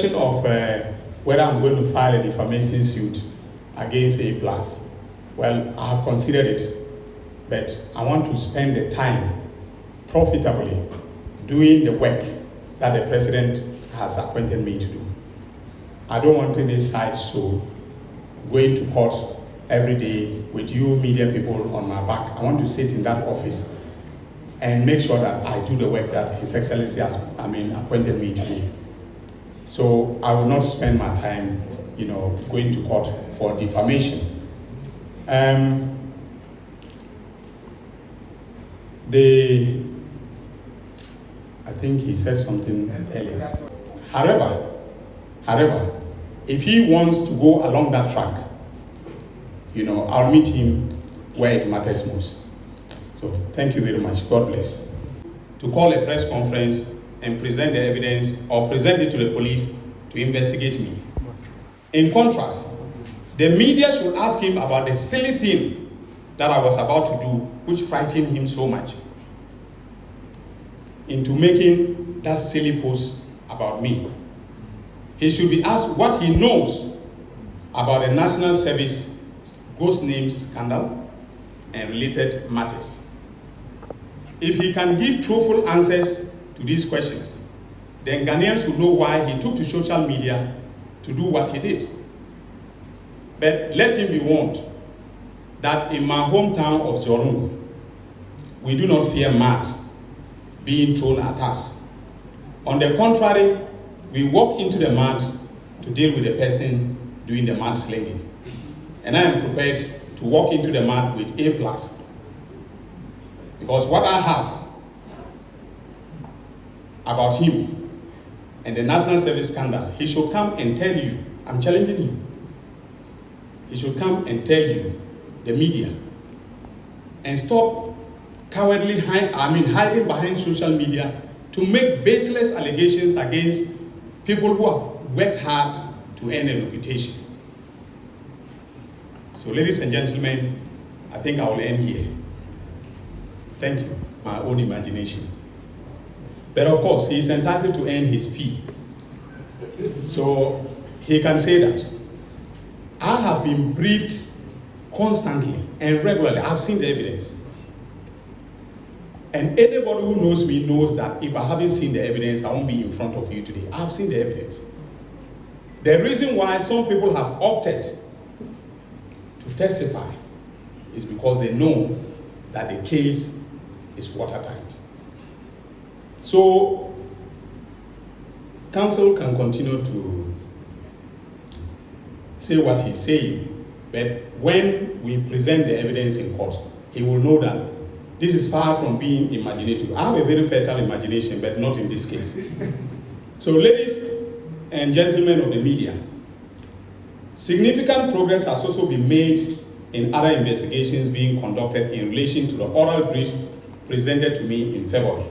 Of whether I'm going to file a defamation suit against A+, well, I have considered it, but I want to spend the time profitably doing the work that the president has appointed me to do. I don't want any side show going to court every day with you media people on my back. I want to sit in that office and make sure that I do the work that His Excellency has appointed me to do. So I will not spend my time, going to court for defamation. I think he said something earlier. However, if he wants to go along that track, I'll meet him where it matters most. So thank you very much. God bless. To call a press conference and present the evidence or present it to the police to investigate me. In contrast, the media should ask him about the silly thing that I was about to do, which frightened him so much into making that silly post about me. He should be asked what he knows about the National Service ghost name scandal and related matters. If he can give truthful answers to these questions, then Ghanaians will know why he took to social media to do what he did. But let him be warned that in my hometown of Zorungu, we do not fear mud being thrown at us. On the contrary, we walk into the mud to deal with the person doing the mud slinging. And I am prepared to walk into the mud with A+. Because what I have about him and the National Service scandal, he should come and tell you. I'm challenging him. He should come and tell you, the media, and stop cowardly hiding behind social media to make baseless allegations against people who have worked hard to earn a reputation. So, ladies and gentlemen, I think I will end here. Thank you. My own imagination. But of course, he is entitled to earn his fee. So he can say that. I have been briefed constantly and regularly. I've seen the evidence. And anybody who knows me knows that if I haven't seen the evidence, I won't be in front of you today. I've seen the evidence. The reason why some people have opted to testify is because they know that the case is watertight. So, counsel can continue to say what he's saying, but when we present the evidence in court, he will know that this is far from being imaginative. I have a very fertile imagination, but not in this case. So, ladies and gentlemen of the media, significant progress has also been made in other investigations being conducted in relation to the oral briefs presented to me in February.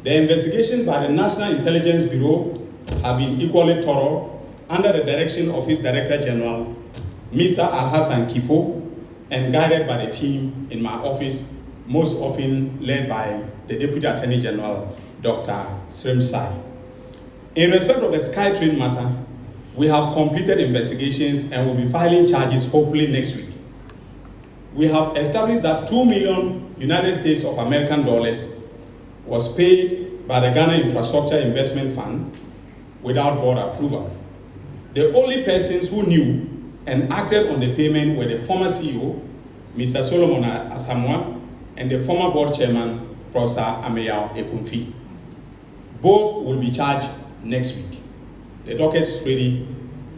The investigations by the National Intelligence Bureau have been equally thorough under the direction of its Director General, Mr. Alhassan Kipo, and guided by the team in my office, most often led by the Deputy Attorney General, Dr. Srimsai. In respect of the SkyTrain matter, we have completed investigations and will be filing charges hopefully next week. We have established that $2 million United States of American dollars was paid by the Ghana Infrastructure Investment Fund without board approval. The only persons who knew and acted on the payment were the former CEO, Mr. Solomon Asamoah, and the former board chairman, Professor Ameyaw Ekunfi. Both will be charged next week. The docket's ready.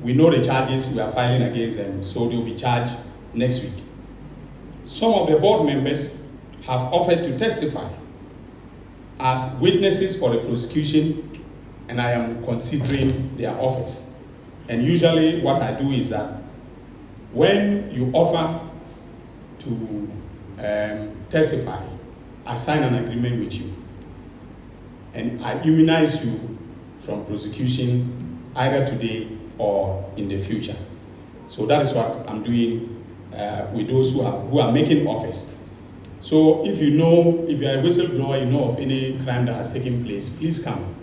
We know the charges we are filing against them, so they will be charged next week. Some of the board members have offered to testify as witnesses for the prosecution, and I am considering their offers. And usually what I do is that when you offer to testify, I sign an agreement with you, and I immunize you from prosecution either today or in the future. So that is what I'm doing with those who are making offers. So if you are a whistleblower, you know of any crime that has taken place, please come.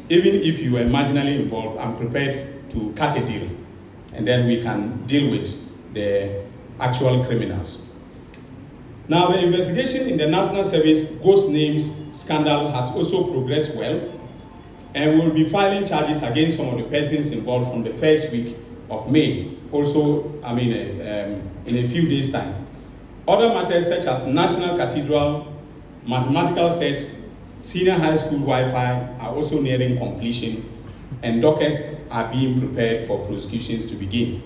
even if you were marginally involved, I'm prepared to cut a deal, and then we can deal with the actual criminals. Now, the investigation in the National Service Ghost Names scandal has also progressed well, and we'll be filing charges against some of the persons involved from the first week of May, also, in a few days' time. Other matters such as National Cathedral, mathematical sets, senior high school Wi-Fi are also nearing completion, and dockets are being prepared for prosecutions to begin.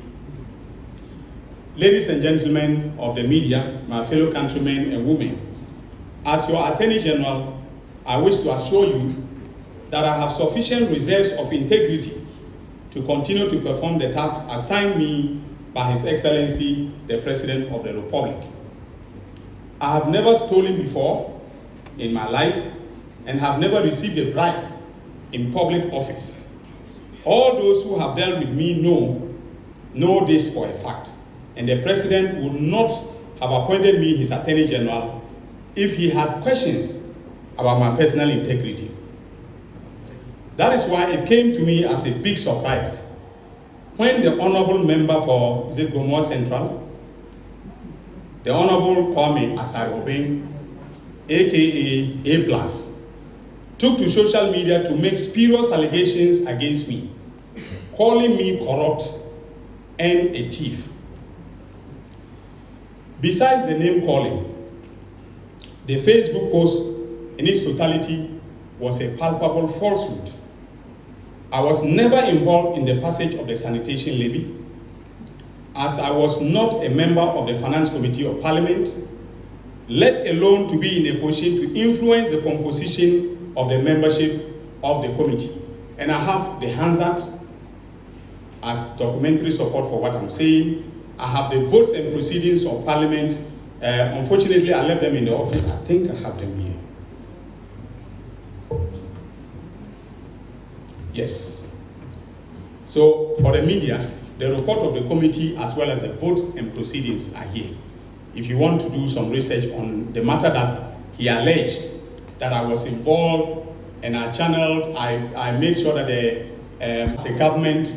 Ladies and gentlemen of the media, my fellow countrymen and women, as your Attorney General, I wish to assure you that I have sufficient reserves of integrity to continue to perform the task assigned me by His Excellency, the President of the Republic. I have never stolen before in my life and have never received a bribe in public office. All those who have dealt with me know this for a fact, and the President would not have appointed me his Attorney General if he had questions about my personal integrity. That is why it came to me as a big surprise when the Honorable Member for Gomoa Central, the Honorable Kwame Asarobeng, aka A+, took to social media to make spurious allegations against me, calling me corrupt and a thief. Besides the name calling, the Facebook post in its totality was a palpable falsehood. I was never involved in the passage of the sanitation levy, as I was not a member of the Finance Committee of Parliament, let alone to be in a position to influence the composition of the membership of the committee. And I have the Hansard as documentary support for what I'm saying. I have the votes and proceedings of Parliament. Unfortunately, I left them in the office. I think I have them here. Yes. So for the media, the report of the committee as well as the vote and proceedings are here. If you want to do some research on the matter that he alleged that I was involved and I channeled, I made sure that the government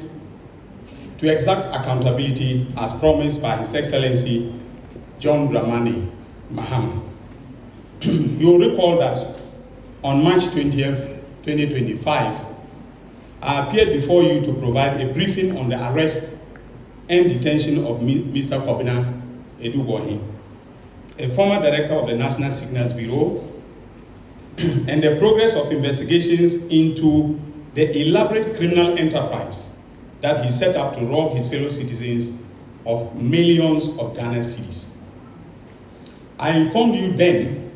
to exact accountability as promised by His Excellency John Dramani Mahama. You will recall that on March 20th, 2025, I appeared before you to provide a briefing on the arrest and detention of Mr. Kobina Edu Boahene, a former director of the National Signals Bureau, and the progress of investigations into the elaborate criminal enterprise that he set up to rob his fellow citizens of millions of Ghana cedis. I informed you then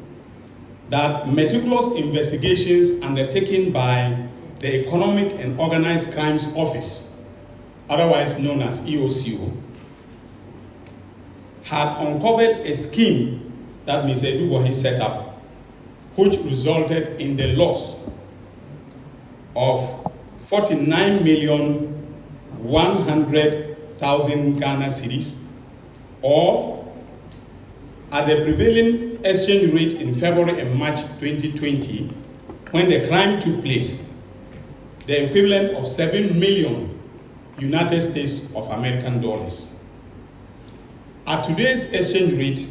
that meticulous investigations undertaken by the Economic and Organized Crimes Office, otherwise known as EOCO, had uncovered a scheme that Mr. Edu Boahene set up, which resulted in the loss of 49,100,000 Ghana cedis, or at the prevailing exchange rate in February and March 2020, when the crime took place, the equivalent of 7 million United States of American dollars. At today's exchange rate,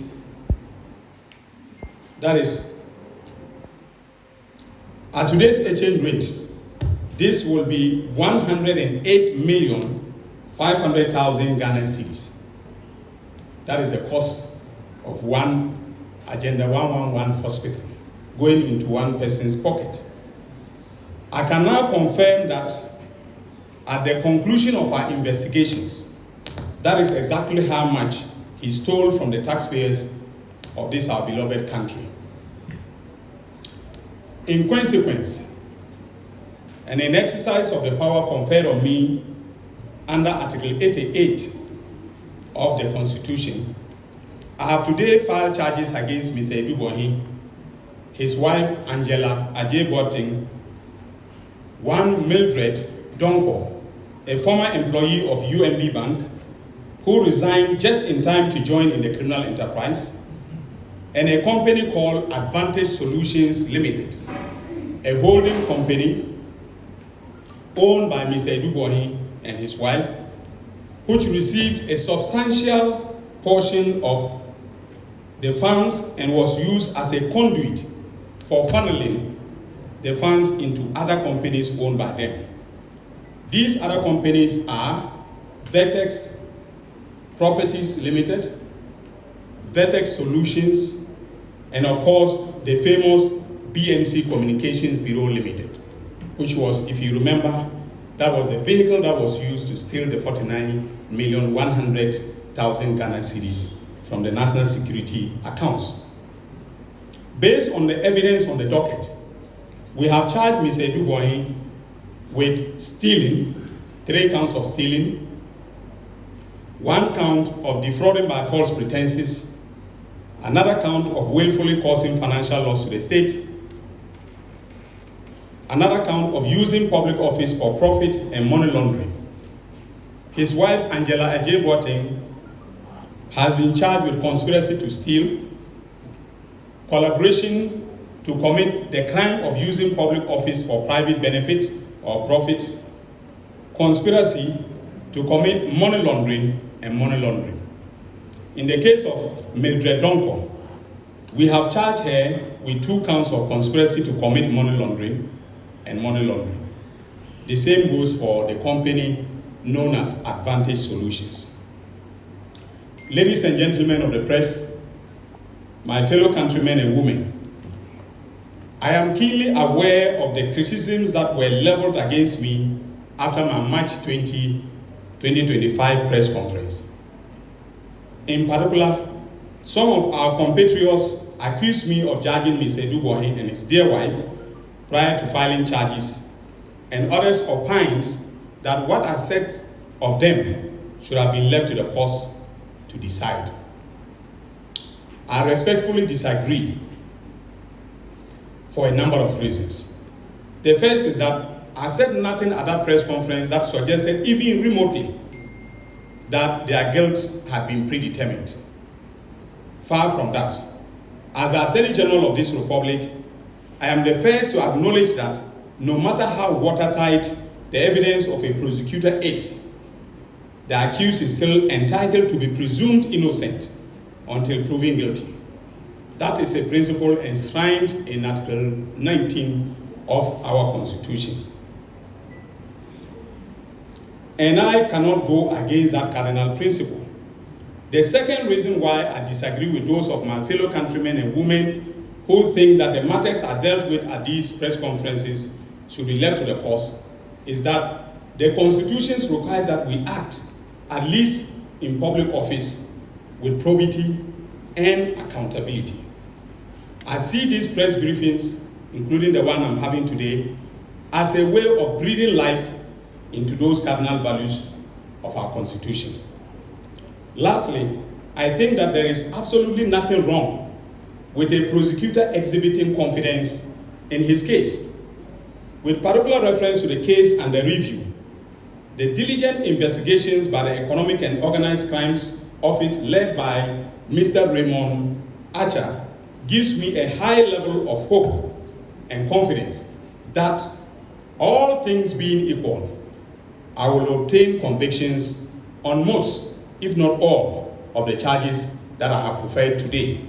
this will be 108,500,000 Ghana cedis. That is the cost of one Agenda 111 hospital going into one person's pocket. I can now confirm that at the conclusion of our investigations, that is exactly how much he stole from the taxpayers of this our beloved country. In consequence, and in exercise of the power conferred on me under Article 88 of the Constitution, I have today filed charges against Mr. Edu Boahene, his wife Angela Ajay Boateng, one Mildred Donko, a former employee of UNB Bank, who resigned just in time to join in the criminal enterprise, and a company called Advantage Solutions Limited, a holding company owned by Mr. Boahene and his wife, which received a substantial portion of the funds and was used as a conduit for funneling the funds into other companies owned by them. These other companies are Vertex Properties Limited, Vertex Solutions, and of course the famous BNC Communications Bureau Limited, which was, if you remember, that was a vehicle that was used to steal the 49,100,000 Ghana cedis from the national security accounts. Based on the evidence on the docket, we have charged Mr. Boahene with stealing, 3 counts of stealing, 1 count of defrauding by false pretenses, another count of willfully causing financial loss to the state, another count of using public office for profit and money laundering. His wife, Angela Ajay-Boateng, has been charged with conspiracy to steal, collaboration to commit the crime of using public office for private benefit or profit, conspiracy to commit money laundering and money laundering. In the case of Mildred Donko, we have charged her with 2 counts of conspiracy to commit money laundering and money laundering. The same goes for the company known as Advantage Solutions. Ladies and gentlemen of the press, my fellow countrymen and women, I am keenly aware of the criticisms that were leveled against me after my March 20, 2025 press conference. In particular, some of our compatriots accused me of judging Mr. Boahene and his dear wife prior to filing charges, and others opined that what I said of them should have been left to the courts to decide. I respectfully disagree for a number of reasons. The first is that I said nothing at that press conference that suggested even remotely that their guilt had been predetermined. Far from that. As the Attorney General of this Republic, I am the first to acknowledge that no matter how watertight the evidence of a prosecutor is, the accused is still entitled to be presumed innocent until proven guilty. That is a principle enshrined in Article 19 of our Constitution. And I cannot go against that cardinal principle. The second reason why I disagree with those of my fellow countrymen and women who think that the matters are dealt with at these press conferences should be left to the courts is that the constitutions require that we act, at least in public office, with probity and accountability. I see these press briefings, including the one I'm having today, as a way of breathing life into those cardinal values of our Constitution. Lastly, I think that there is absolutely nothing wrong with a prosecutor exhibiting confidence in his case. With particular reference to the case and the review, the diligent investigations by the Economic and Organized Crimes Office led by Mr. Raymond Archer gives me a high level of hope and confidence that, all things being equal, I will obtain convictions on most, if not all, of the charges that I have preferred today.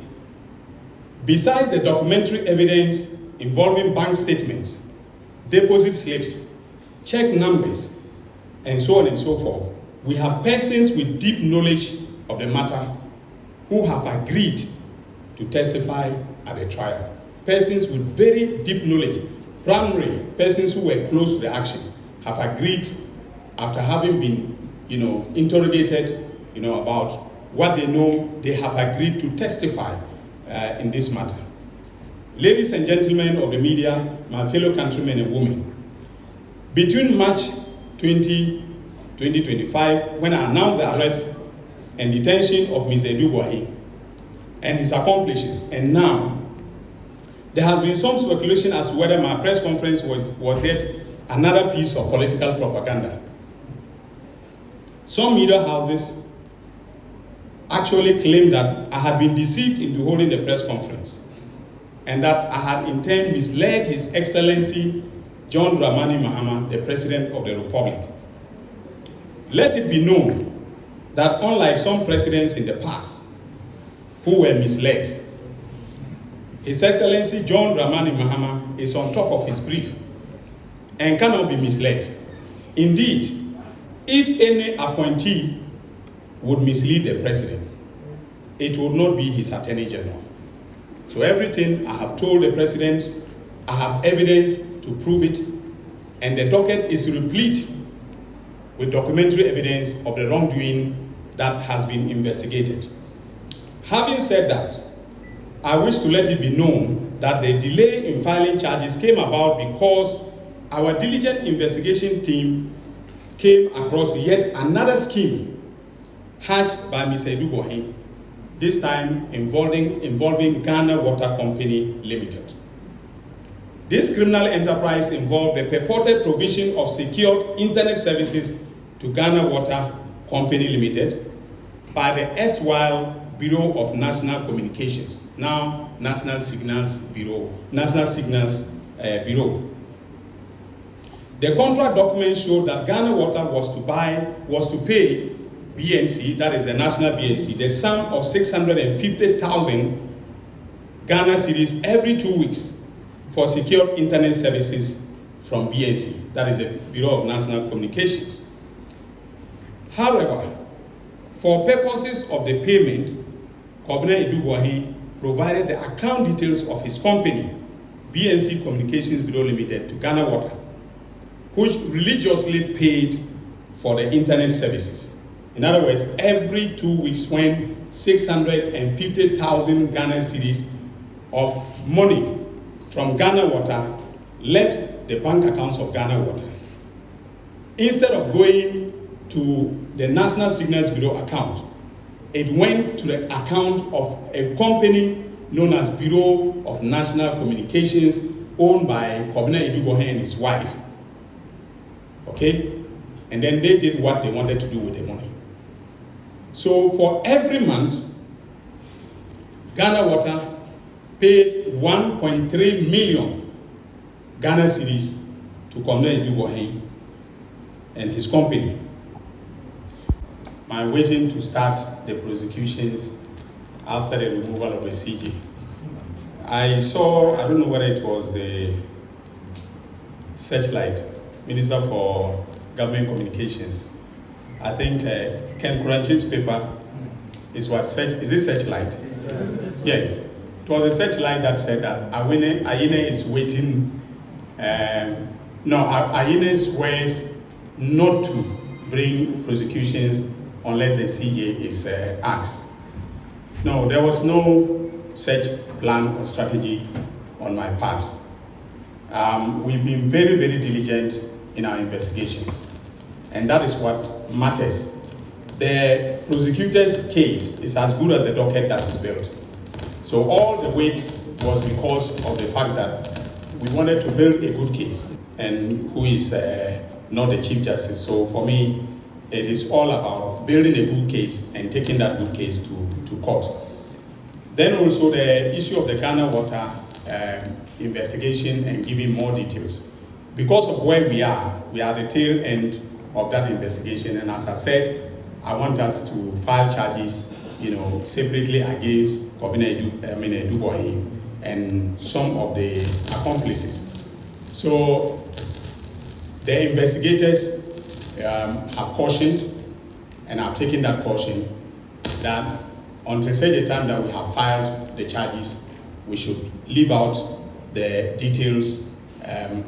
Besides the documentary evidence involving bank statements, deposit slips, check numbers, and so on and so forth, we have persons with deep knowledge of the matter who have agreed to testify at the trial. Persons with very deep knowledge, primary persons who were close to the action, have agreed after having been, interrogated, about what they know, they have agreed to testify in this matter. Ladies and gentlemen of the media, my fellow countrymen and women, between March 20, 2025, when I announced the arrest and detention of Mr. Boahene and his accomplices, and now, there has been some speculation as to whether my press conference was yet another piece of political propaganda. Some media houses actually claimed that I had been deceived into holding the press conference and that I had in turn misled His Excellency John Dramani Mahama, the President of the Republic. Let it be known that unlike some presidents in the past who were misled, His Excellency John Dramani Mahama is on top of his brief and cannot be misled. Indeed, if any appointee would mislead the president, it would not be his Attorney General. So everything I have told the president, I have evidence to prove it, and the docket is replete with documentary evidence of the wrongdoing that has been investigated. Having said that, I wish to let it be known that the delay in filing charges came about because our diligent investigation team came across yet another scheme hatched by Mr. Boahene, this time involving Ghana Water Company Limited. This criminal enterprise involved the purported provision of secured internet services to Ghana Water Company Limited by the erstwhile Bureau of National Communications, now National Signals Bureau. The contract document showed that Ghana Water was to pay BNC, that is the national BNC, the sum of 650,000 Ghana cedis every 2 weeks for secure internet services from BNC, that is the Bureau of National Communications. However, for purposes of the payment, Kobina Boahene provided the account details of his company, BNC Communications Bureau Limited, to Ghana Water, which religiously paid for the internet services. In other words, every 2 weeks when 650,000 Ghana cedis of money from Ghana Water left the bank accounts of Ghana Water, instead of going to the National Signals Bureau account, it went to the account of a company known as Bureau of National Communications, owned by Kobina Boahene and his wife. Okay? And then they did what they wanted to do with the money. So for every month, Ghana Water paid 1.3 million Ghana cedis to Kobina Boahene and his company. My waiting to start the prosecutions after the removal of the CJ. I saw, I don't know whether it was the Searchlight, Minister for Government Communications. I think Ken Kuranchi's paper is it Searchlight? Yes. It was a Searchlight that said that Ayine is waiting, Ayine swears not to bring prosecutions unless the CJ is asked. No, there was no such plan or strategy on my part. We've been very, very diligent in our investigations, and that is what matters. The prosecutor's case is as good as the docket that is built. So all the weight was because of the fact that we wanted to build a good case, and who is not the Chief Justice. So for me, it is all about building a good case and taking that good case to court. Then also the issue of the Ghana Water investigation and giving more details. Because of where we are at the tail end of that investigation, and as I said, I want us to file charges, separately against Kobina Boahene and some of the accomplices. So the investigators have cautioned, and I've taken that caution, that until such a time that we have filed the charges, we should leave out the details,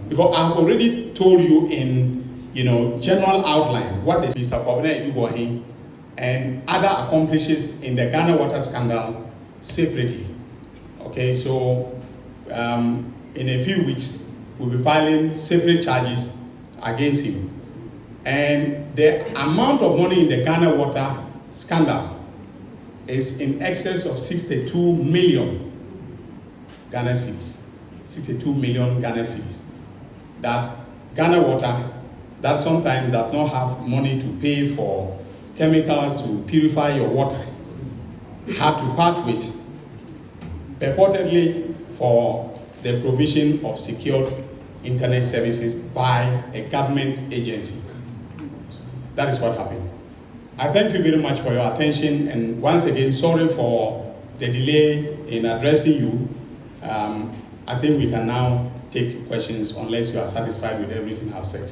because I've already told you in general outline what the Mr. Kobina Boahene and other accomplices in the Ghana Water scandal separately. Okay, so in a few weeks we'll be filing separate charges against him. And the amount of money in the Ghana Water scandal is in excess of 62 million Ghana cedis. 62 million Ghana cedis. That Ghana Water, that sometimes does not have money to pay for chemicals to purify your water, had to part with, purportedly for the provision of secured internet services by a government agency. That is what happened. I thank you very much for your attention, and once again, sorry for the delay in addressing you. I think we can now take questions unless you are satisfied with everything I've said.